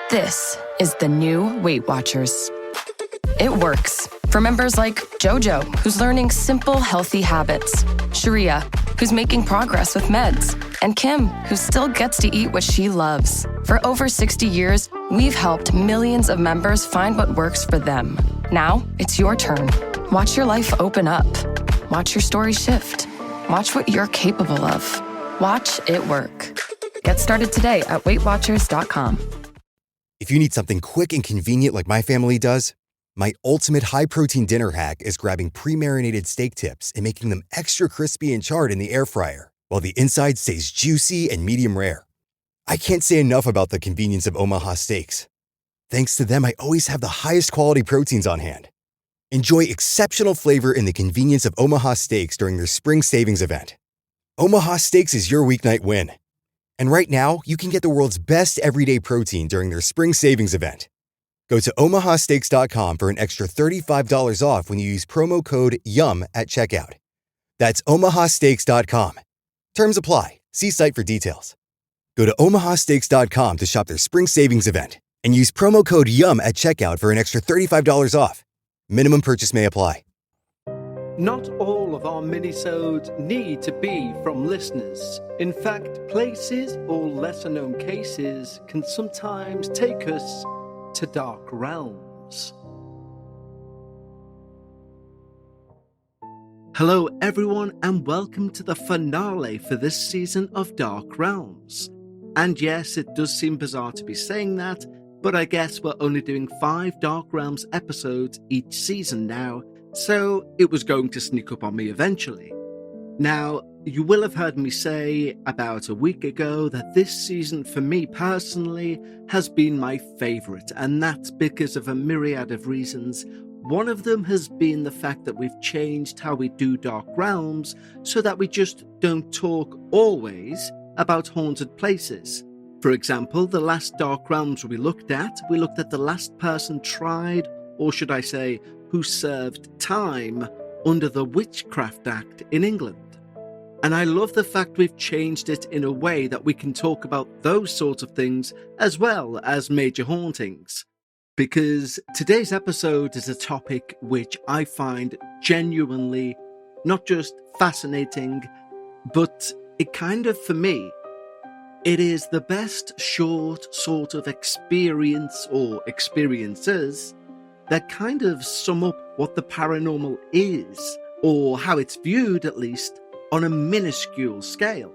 This is the new Weight Watchers. It works for members like Jojo, who's learning simple, healthy habits, Sharia, who's making progress with meds, and Kim, who still gets to eat what she loves. For over 60 years, we've helped millions of members find what works for them. Now, it's your turn. Watch your life open up. Watch your story shift. Watch what you're capable of. Watch it work. Get started today at WeightWatchers.com. If you need something quick and convenient like my family does, my ultimate high-protein dinner hack is grabbing pre-marinated steak tips and making them extra crispy and charred in the air fryer, while the inside stays juicy and medium rare. I can't say enough about the convenience of Omaha Steaks. Thanks to them, I always have the highest quality proteins on hand. Enjoy exceptional flavor in the convenience of Omaha Steaks during their spring savings event. Omaha Steaks is your weeknight win. And right now, you can get the world's best everyday protein during their spring savings event. Go to omahasteaks.com for an extra $35 off when you use promo code YUM at checkout. That's omahasteaks.com. Terms apply. See site for details. Go to omahasteaks.com to shop their spring savings event and use promo code YUM at checkout for an extra $35 off. Minimum purchase may apply. Not all of our minisodes need to be from listeners. In fact, places or lesser-known cases can sometimes take us to dark realms. Hello everyone, and welcome to the finale for this season of Dark Realms. And yes, it does seem bizarre to be saying that, but I guess we're only doing 5 Dark Realms episodes each season now, so it was going to sneak up on me eventually. Now, you will have heard me say about a week ago that this season for me personally has been my favourite, and that's because of a myriad of reasons. One of them has been the fact that we've changed how we do Dark Realms so that we just don't talk always about haunted places. For example, the last Dark Realms we looked at the last person tried, or should I say, who served time under the Witchcraft Act in England. And I love the fact we've changed it in a way that we can talk about those sorts of things as well as major hauntings. Because today's episode is a topic which I find genuinely not just fascinating, but it kind of, for me, it is the best short sort of experience or experiences that kind of sum up what the paranormal is, or how it's viewed at least, on a minuscule scale.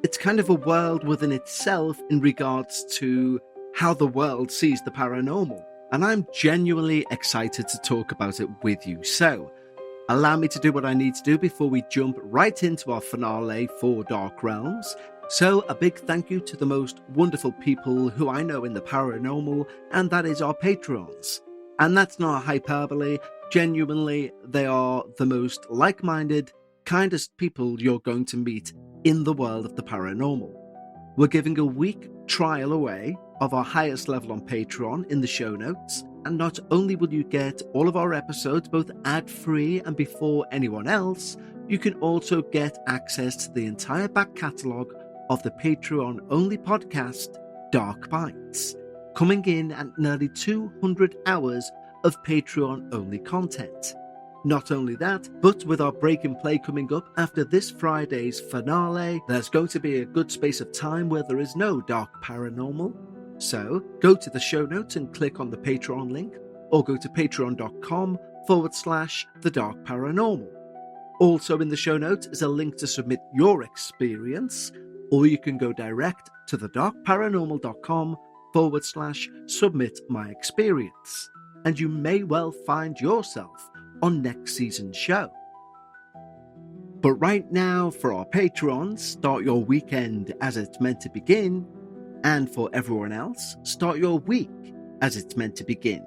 It's kind of a world within itself in regards to how the world sees the paranormal, and I'm genuinely excited to talk about it with you. So, allow me to do what I need to do before we jump right into our finale for Dark Realms. So, a big thank you to the most wonderful people who I know in the paranormal, and that is our Patrons. And that's not a hyperbole. Genuinely, they are the most like-minded, kindest people you're going to meet in the world of the paranormal. We're giving a week trial away of our highest level on Patreon in the show notes, and not only will you get all of our episodes both ad-free and before anyone else, you can also get access to the entire back catalogue of the Patreon-only podcast, Dark Bites, coming in at nearly 200 hours of Patreon-only content. Not only that, but with our break and play coming up after this Friday's finale, there's going to be a good space of time where there is no Dark Paranormal. So, go to the show notes and click on the Patreon link, or go to patreon.com/The Dark Paranormal. Also in the show notes is a link to submit your experience, or you can go direct to thedarkparanormal.com/submit my experience, and you may well find yourself on next season's show. But right now, for our patrons, start your weekend as it's meant to begin, and for everyone else, start your week as it's meant to begin.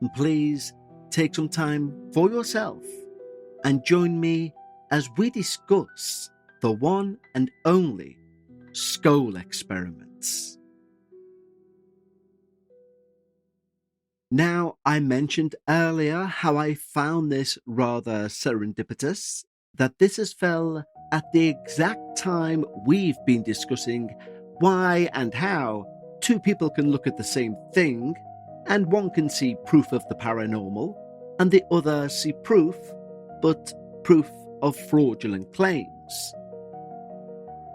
And please take some time for yourself and join me as we discuss the one and only Scole Experiments. Now, I mentioned earlier how I found this rather serendipitous, that this has fell at the exact time we've been discussing why and how two people can look at the same thing, and one can see proof of the paranormal, and the other see proof, but proof of fraudulent claims.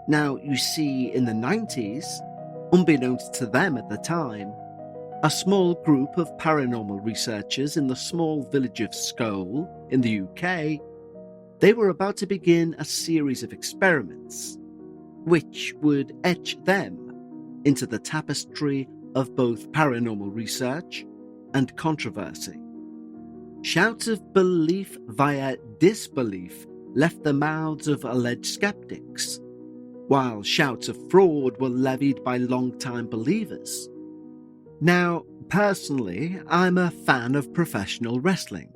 Now, you see, in the 90s, unbeknownst to them at the time, a small group of paranormal researchers in the small village of Scole in the UK, they were about to begin a series of experiments, which would etch them into the tapestry of both paranormal research and controversy. Shouts of belief via disbelief left the mouths of alleged skeptics, while shouts of fraud were levied by long-time believers. Now, personally, I'm a fan of professional wrestling.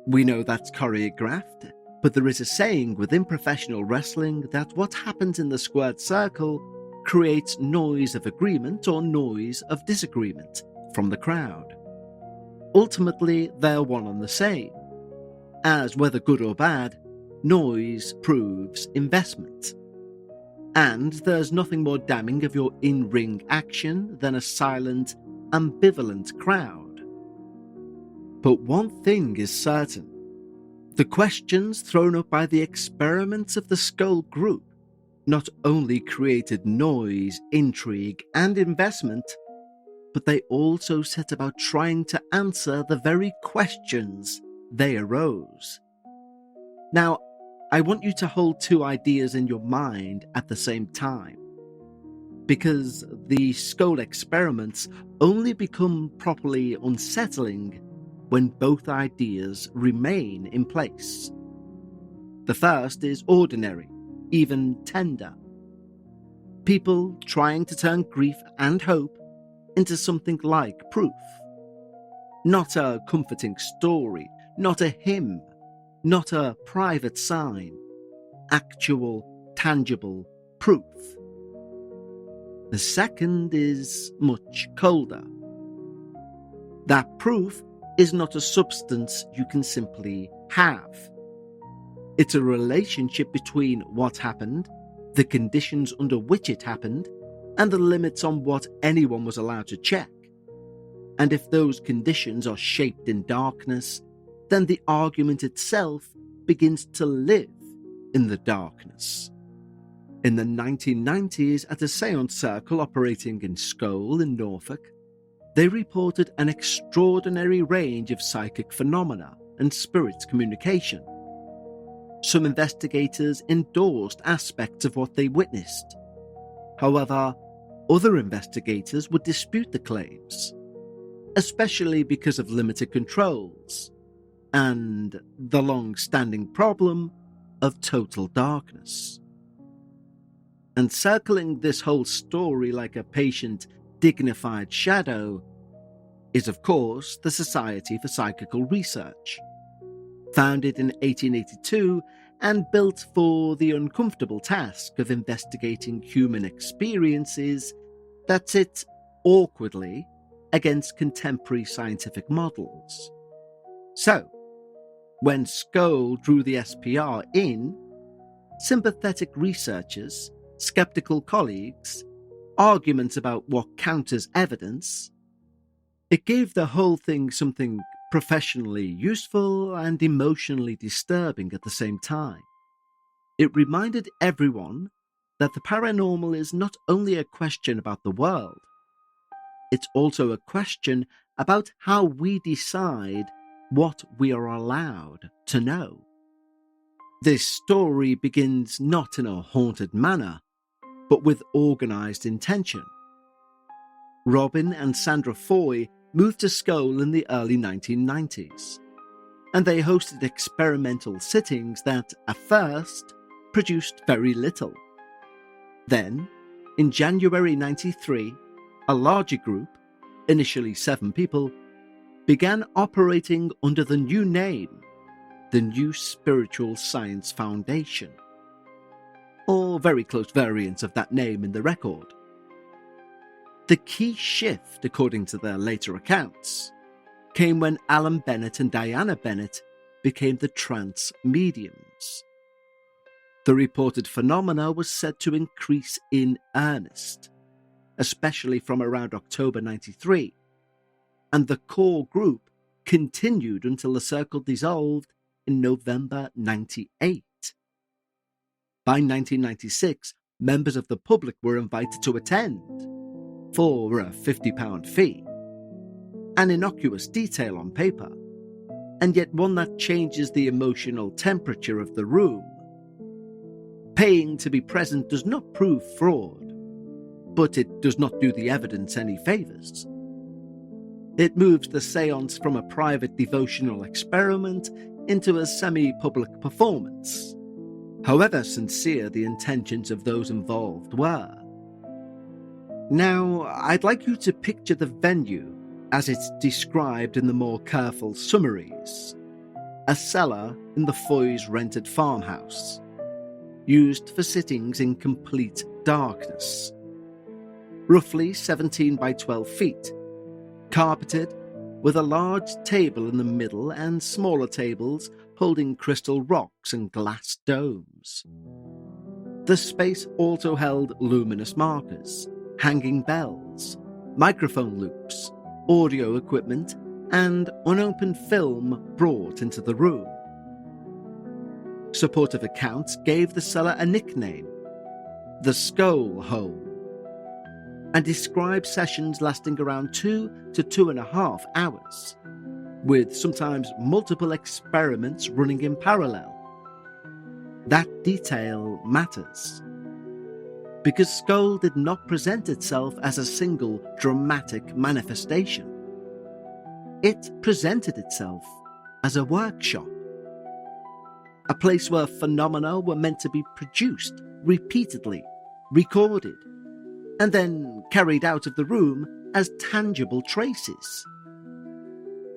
We know that's choreographed, but there is a saying within professional wrestling that what happens in the squared circle creates noise of agreement or noise of disagreement from the crowd. Ultimately, they're one and the same, as whether good or bad, noise proves investment. And there's nothing more damning of your in-ring action than a silent, ambivalent crowd. But one thing is certain. The questions thrown up by the experiments of the Scole group not only created noise, intrigue, and investment, but they also set about trying to answer the very questions they arose. Now, I want you to hold two ideas in your mind at the same time, because the Scole experiments only become properly unsettling when both ideas remain in place. The first is ordinary, even tender. People trying to turn grief and hope into something like proof. Not a comforting story, not a hymn, not a private sign, actual, tangible proof. The second is much colder. That proof is not a substance you can simply have. It's a relationship between what happened, the conditions under which it happened, and the limits on what anyone was allowed to check. And if those conditions are shaped in darkness, then the argument itself begins to live in the darkness. In the 1990s, at a séance circle operating in Scole in Norfolk, they reported an extraordinary range of psychic phenomena and spirit communication. Some investigators endorsed aspects of what they witnessed. However, other investigators would dispute the claims, especially because of limited controls and the long-standing problem of total darkness. And circling this whole story like a patient, dignified shadow is, of course, the Society for Psychical Research, founded in 1882 and built for the uncomfortable task of investigating human experiences that sit awkwardly against contemporary scientific models. So, when Scole drew the SPR in, sympathetic researchers, skeptical colleagues, arguments about what counts as evidence, it gave the whole thing something professionally useful and emotionally disturbing at the same time. It reminded everyone that the paranormal is not only a question about the world, it's also a question about how we decide what we are allowed to know. This story begins not in a haunted manner, but with organised intention. Robin and Sandra Foy moved to Scole in the early 1990s, and they hosted experimental sittings that, at first, produced very little. Then, in January 93, a larger group, initially 7 people, began operating under the new name, the New Spiritual Science Foundation, or very close variants of that name in the record. The key shift, according to their later accounts, came when Alan Bennett and Diana Bennett became the trance mediums. The reported phenomena was said to increase in earnest, especially from around October 93, and the core group continued until the circle dissolved in November 98. By 1996, members of the public were invited to attend for a £50 fee. An innocuous detail on paper, and yet one that changes the emotional temperature of the room. Paying to be present does not prove fraud, but it does not do the evidence any favours. It moves the séance from a private devotional experiment into a semi-public performance, however sincere the intentions of those involved were. Now, I'd like you to picture the venue as it's described in the more careful summaries. A cellar in the Foy's rented farmhouse, used for sittings in complete darkness. Roughly 17 by 12 feet, carpeted, with a large table in the middle and smaller tables holding crystal rocks and glass domes. The space also held luminous markers, hanging bells, microphone loops, audio equipment, and unopened film brought into the room. Supportive accounts gave the cellar a nickname, the Scole Hole, and described sessions lasting around 2 to 2.5 hours, with sometimes multiple experiments running in parallel. That detail matters, because Scole did not present itself as a single dramatic manifestation. It presented itself as a workshop, a place where phenomena were meant to be produced repeatedly, recorded, and then carried out of the room as tangible traces.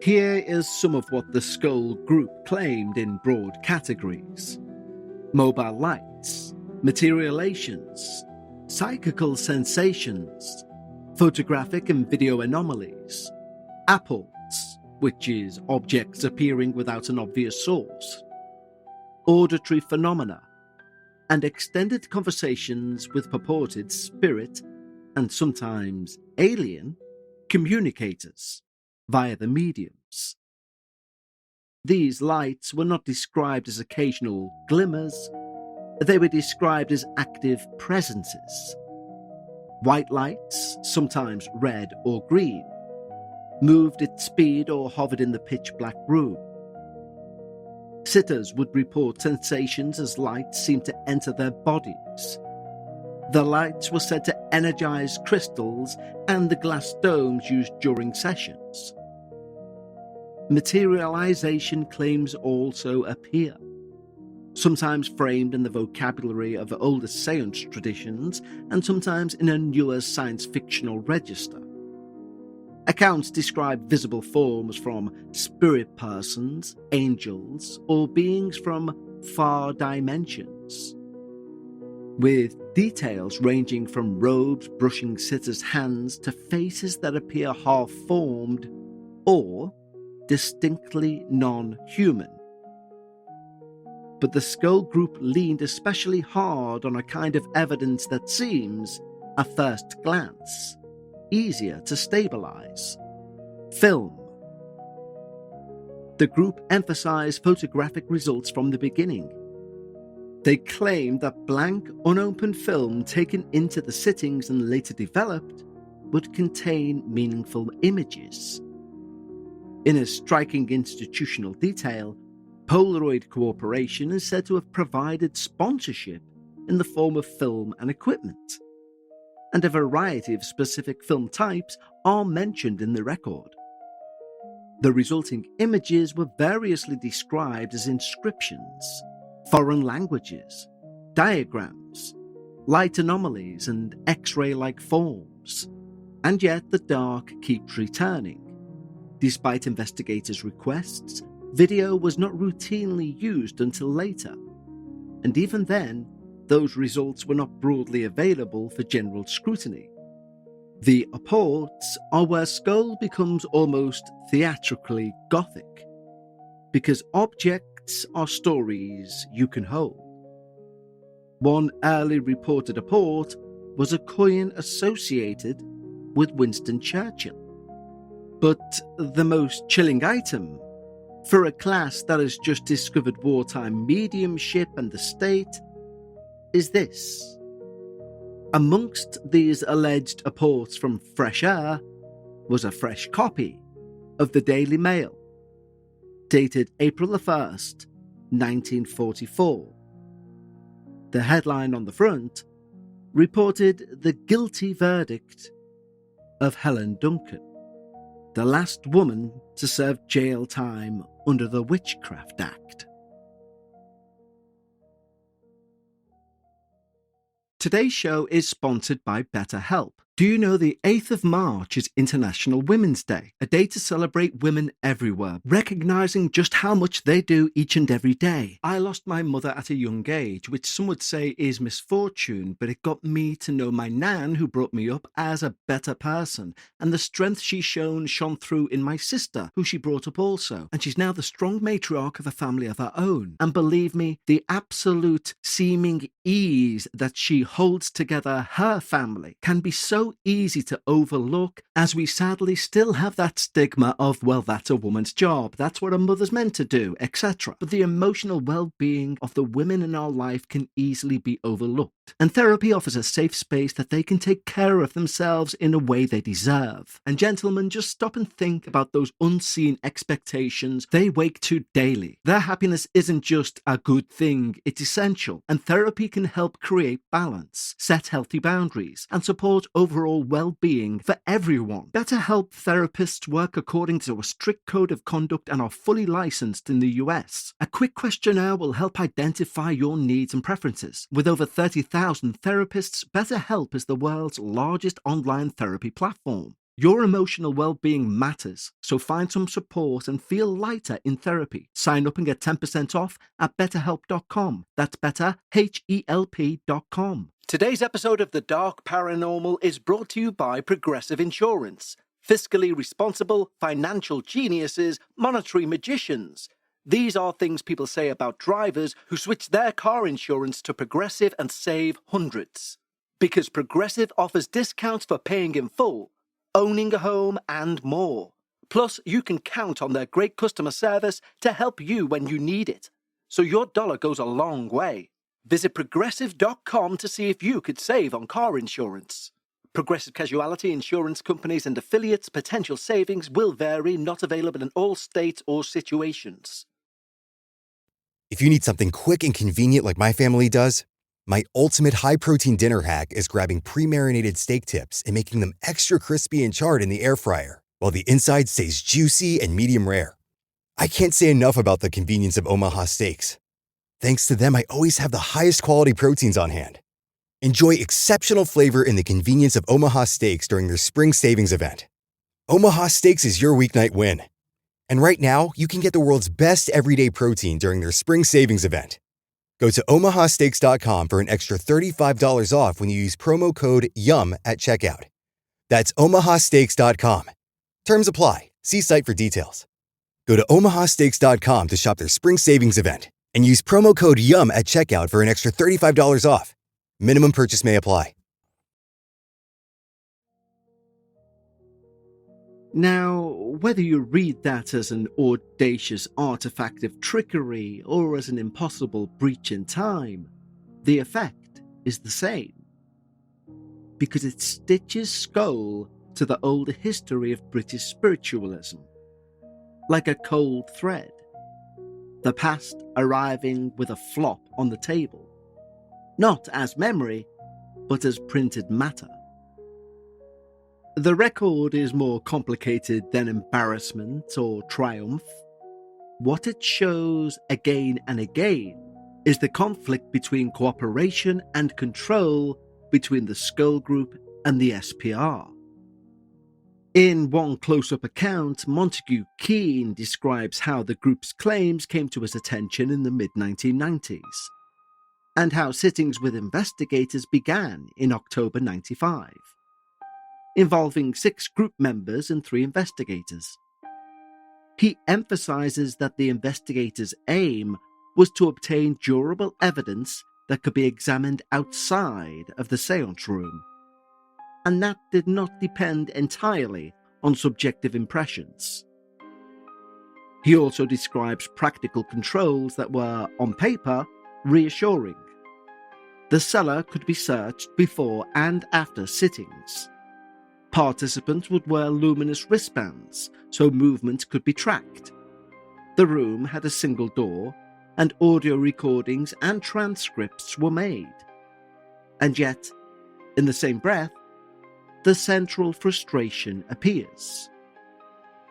Here is some of what the Scole group claimed in broad categories: mobile lights, materialisations, psychical sensations, photographic and video anomalies, apports, which is objects appearing without an obvious source, auditory phenomena, and extended conversations with purported spirit and sometimes alien communicators via the mediums. These lights were not described as occasional glimmers, they were described as active presences. White lights, sometimes red or green, moved at speed or hovered in the pitch-black room. Sitters would report sensations as lights seemed to enter their bodies. The lights were said to energize crystals and the glass domes used during sessions. Materialisation claims also appear, sometimes framed in the vocabulary of older seance traditions and sometimes in a newer science-fictional register. Accounts describe visible forms from spirit persons, angels, or beings from far dimensions, with details ranging from robes brushing sitters' hands to faces that appear half-formed or distinctly non-human. But the Scole group leaned especially hard on a kind of evidence that seems, at first glance, easier to stabilize: film. The group emphasized photographic results from the beginning. They claimed that blank, unopened film taken into the sittings and later developed would contain meaningful images. In a striking institutional detail, Polaroid Corporation is said to have provided sponsorship in the form of film and equipment, and a variety of specific film types are mentioned in the record. The resulting images were variously described as inscriptions, foreign languages, diagrams, light anomalies, and X-ray-like forms. And yet the dark keeps returning. Despite investigators' requests, video was not routinely used until later, and even then, those results were not broadly available for general scrutiny. The apports are where Scole becomes almost theatrically gothic, because objects are stories you can hold. One early reported apport was a coin associated with Winston Churchill. But the most chilling item, for a class that has just discovered wartime mediumship and the state, is this. Amongst these alleged apports from fresh air was a fresh copy of the Daily Mail, dated April the 1st, 1944. The headline on the front reported the guilty verdict of Helen Duncan, the last woman to serve jail time under the Witchcraft Act. Today's show is sponsored by BetterHelp. Do you know the 8th of March is International Women's Day, a day to celebrate women everywhere, recognizing just how much they do each and every day. I lost my mother at a young age, which some would say is misfortune, but it got me to know my nan, who brought me up, as a better person, and the strength she shone through in my sister, who she brought up also, and she's now the strong matriarch of a family of her own. And believe me, the absolute seeming ease that she holds together her family can be so easy to overlook, as we sadly still have that stigma of, well, that's a woman's job, that's what a mother's meant to do, etc. But the emotional well-being of the women in our life can easily be overlooked. And therapy offers a safe space that they can take care of themselves in a way they deserve. And gentlemen, just stop and think about those unseen expectations they wake to daily. Their happiness isn't just a good thing, it's essential. And therapy can help create balance, set healthy boundaries, and support overall well-being for everyone. BetterHelp therapists work according to a strict code of conduct and are fully licensed in the US. A quick questionnaire will help identify your needs and preferences. With over 30,000 therapists, BetterHelp is the world's largest online therapy platform. Your emotional well-being matters, so find some support and feel lighter in therapy. Sign up and get 10% off at betterhelp.com. That's betterhelp.com. Today's episode of The Dark Paranormal is brought to you by Progressive Insurance. Fiscally responsible, financial geniuses, monetary magicians. These are things people say about drivers who switch their car insurance to Progressive and save hundreds. Because Progressive offers discounts for paying in full, owning a home, and more. Plus, you can count on their great customer service to help you when you need it. So your dollar goes a long way. Visit Progressive.com to see if you could save on car insurance. Progressive Casualty Insurance Companies and affiliates' potential savings will vary, not available in all states or situations. If you need something quick and convenient like my family does, my ultimate high-protein dinner hack is grabbing pre-marinated steak tips and making them extra crispy and charred in the air fryer, while the inside stays juicy and medium rare. I can't say enough about the convenience of Omaha Steaks. Thanks to them, I always have the highest quality proteins on hand. Enjoy exceptional flavor in the convenience of Omaha Steaks during their spring savings event. Omaha Steaks is your weeknight win. And right now, you can get the world's best everyday protein during their spring savings event. Go to omahasteaks.com for an extra $35 off when you use promo code YUM at checkout. That's omahasteaks.com. Terms apply. See site for details. Go to omahasteaks.com to shop their spring savings event and use promo code YUM at checkout for an extra $35 off. Minimum purchase may apply. Now, whether you read that as an audacious artifact of trickery or as an impossible breach in time, the effect is the same. Because it stitches Scole to the old history of British spiritualism, like a cold thread, the past arriving with a flop on the table, not as memory, but as printed matter. The record is more complicated than embarrassment or triumph. What it shows again and again is the conflict between cooperation and control between the Scole Group and the SPR. In one close-up account, Montague Keane describes how the group's claims came to his attention in the mid-1990s, and how sittings with investigators began in October 95. Involving 6 group members and 3 investigators. He emphasizes that the investigators' aim was to obtain durable evidence that could be examined outside of the séance room, and that did not depend entirely on subjective impressions. He also describes practical controls that were, on paper, reassuring. The cellar could be searched before and after sittings. Participants would wear luminous wristbands so movement could be tracked. The room had a single door, and audio recordings and transcripts were made. And yet, in the same breath, the central frustration appears: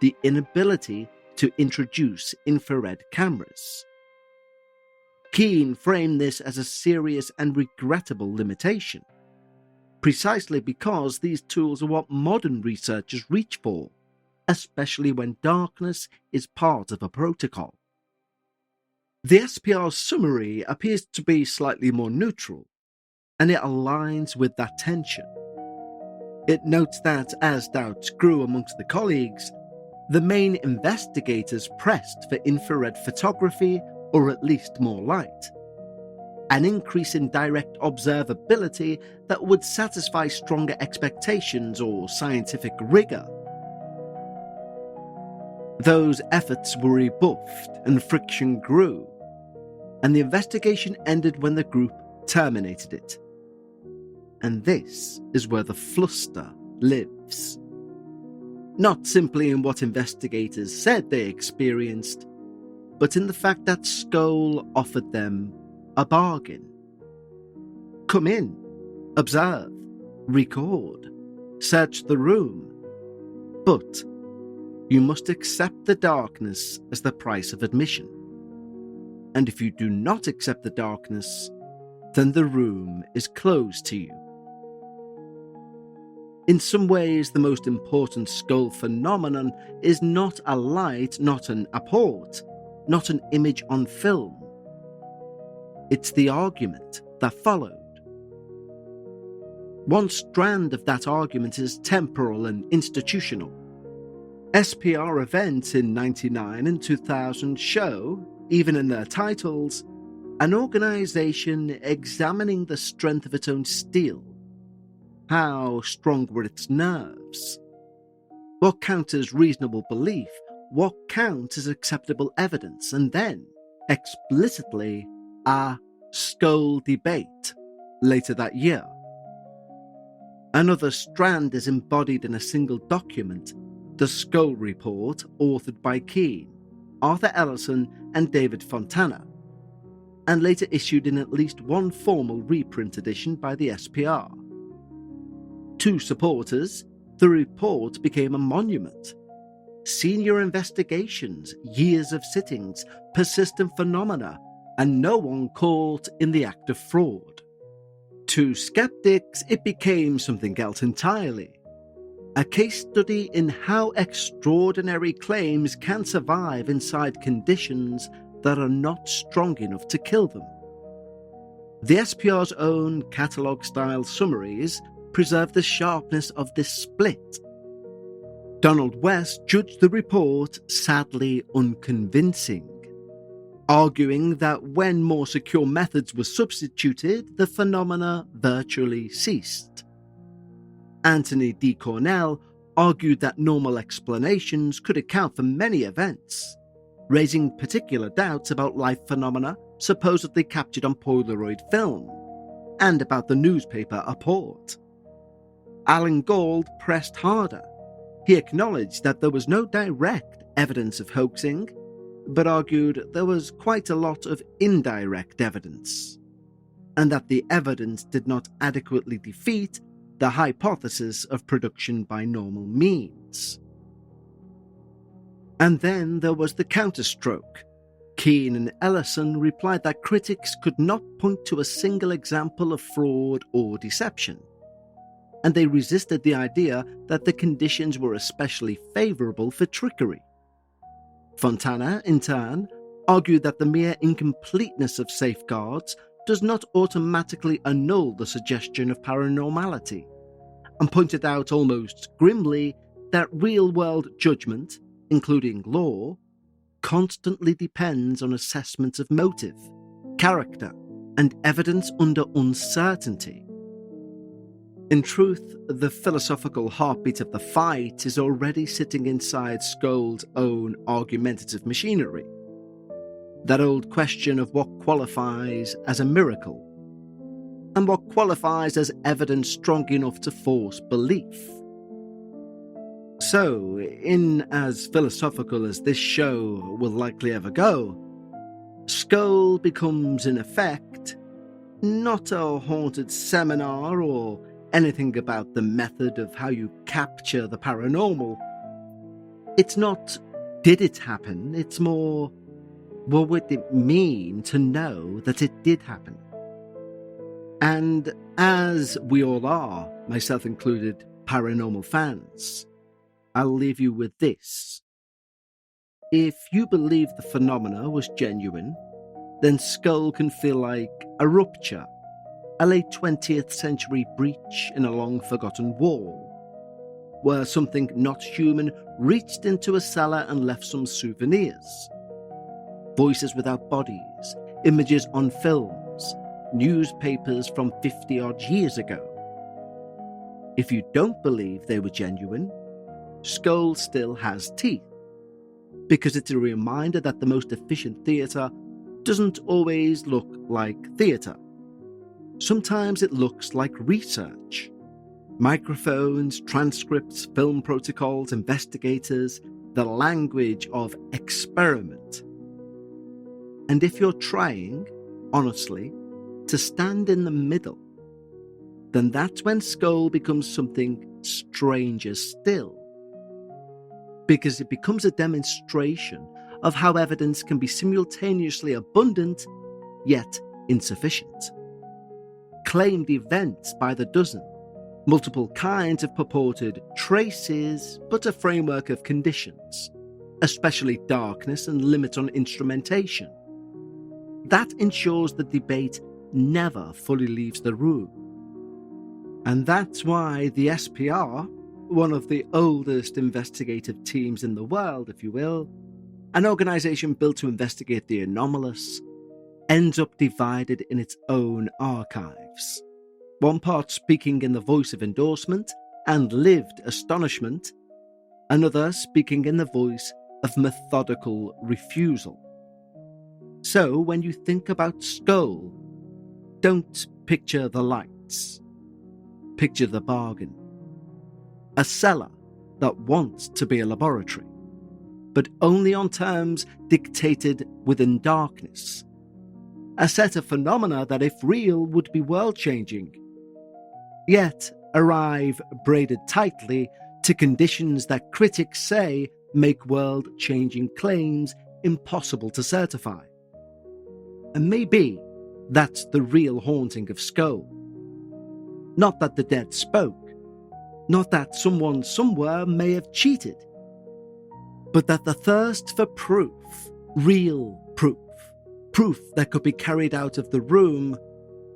the inability to introduce infrared cameras. Keane framed this as a serious and regrettable limitation, precisely because these tools are what modern researchers reach for, especially when darkness is part of a protocol. The SPR's summary appears to be slightly more neutral, and it aligns with that tension. It notes that, as doubts grew amongst the colleagues, the main investigators pressed for infrared photography, or at least more light, an increase in direct observability that would satisfy stronger expectations or scientific rigour. Those efforts were rebuffed and friction grew, and the investigation ended when the group terminated it. And this is where the fluster lives. Not simply in what investigators said they experienced, but in the fact that Scole offered them a bargain. Come in, observe, record, search the room, but you must accept the darkness as the price of admission. And if you do not accept the darkness, then the room is closed to you. In some ways, the most important Scole phenomenon is not a light, not an apport, not an image on film. It's the argument that followed. One strand of that argument is temporal and institutional. SPR events in 1999 and 2000 show, even in their titles, an organisation examining the strength of its own steel. How strong were its nerves? What counts as reasonable belief? What counts as acceptable evidence? And then, explicitly, a Scole debate later that year. Another strand is embodied in a single document, the Scole Report, authored by Keane, Arthur Ellison, and David Fontana, and later issued in at least one formal reprint edition by the SPR. To supporters, the report became a monument. Senior investigations, years of sittings, persistent phenomena, and no one caught in the act of fraud. To skeptics, it became something else entirely. A case study in how extraordinary claims can survive inside conditions that are not strong enough to kill them. The SPR's own catalogue-style summaries preserve the sharpness of this split. Donald West judged the report sadly unconvincing, arguing that when more secure methods were substituted, the phenomena virtually ceased. Anthony D. Cornell argued that normal explanations could account for many events, raising particular doubts about life phenomena supposedly captured on Polaroid film, and about the newspaper Apport. Alan Gould pressed harder. He acknowledged that there was no direct evidence of hoaxing, but argued there was quite a lot of indirect evidence, and that the evidence did not adequately defeat the hypothesis of production by normal means. And then there was the counterstroke. Keane and Ellison replied that critics could not point to a single example of fraud or deception, and they resisted the idea that the conditions were especially favourable for trickery. Fontana, in turn, argued that the mere incompleteness of safeguards does not automatically annul the suggestion of paranormality, and pointed out almost grimly that real-world judgment, including law, constantly depends on assessment of motive, character, and evidence under uncertainty. In truth, the philosophical heartbeat of the fight is already sitting inside Scole's own argumentative machinery. That old question of what qualifies as a miracle, and what qualifies as evidence strong enough to force belief. So, in as philosophical as this show will likely ever go, Scole becomes, in effect, not a haunted seminar or anything about the method of how you capture the paranormal. It's not, did it happen? It's more, what would it mean to know that it did happen? And as we all are, myself included, paranormal fans, I'll leave you with this. If you believe the phenomena was genuine, then Scole can feel like a rupture, a late 20th century breach in a long-forgotten wall, where something not human reached into a cellar and left some souvenirs. Voices without bodies, images on films, newspapers from 50-odd years ago. If you don't believe they were genuine, Scole still has teeth, because it's a reminder that the most efficient theatre doesn't always look like theatre. Sometimes it looks like research. Microphones, transcripts, film protocols, investigators, the language of experiment. And if you're trying, honestly, to stand in the middle, then that's when Scole becomes something stranger still. Because it becomes a demonstration of how evidence can be simultaneously abundant, yet insufficient. Claimed events by the dozen, multiple kinds of purported traces, but a framework of conditions, especially darkness and limits on instrumentation. That ensures the debate never fully leaves the room. And that's why the SPR, one of the oldest investigative teams in the world, if you will, an organisation built to investigate the anomalous, ends up divided in its own archives. One part speaking in the voice of endorsement and lived astonishment, another speaking in the voice of methodical refusal. So when you think about Scole, don't picture the lights. Picture the bargain. A cellar that wants to be a laboratory, but only on terms dictated within darkness. A set of phenomena that, if real, would be world-changing, yet arrive braided tightly to conditions that critics say make world-changing claims impossible to certify. And maybe that's the real haunting of Scole. Not that the dead spoke, not that someone somewhere may have cheated, but that the thirst for proof, real proof that could be carried out of the room,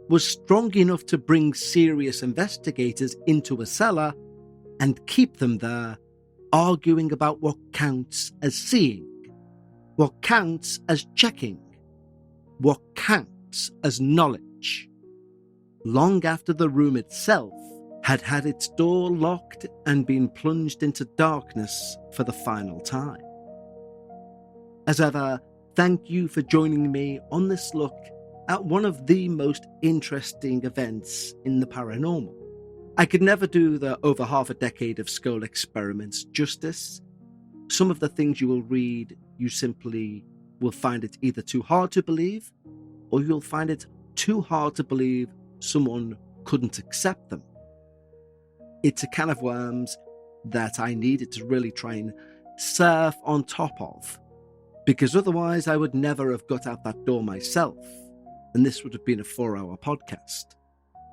was strong enough to bring serious investigators into a cellar and keep them there, arguing about what counts as seeing, what counts as checking, what counts as knowledge, long after the room itself had had its door locked and been plunged into darkness for the final time. As ever, thank you for joining me on this look at one of the most interesting events in the paranormal. I could never do the over half a decade of Scole Experiments justice. Some of the things you will read, you simply will find it either too hard to believe, or you'll find it too hard to believe someone couldn't accept them. It's a can of worms that I needed to really try and surf on top of, because otherwise I would never have got out that door myself, and this would have been a 4-hour podcast.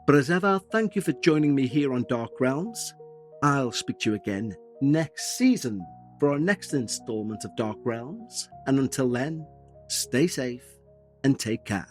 But as ever, thank you for joining me here on Dark Realms. I'll speak to you again next season for our next installment of Dark Realms, and until then, stay safe and take care.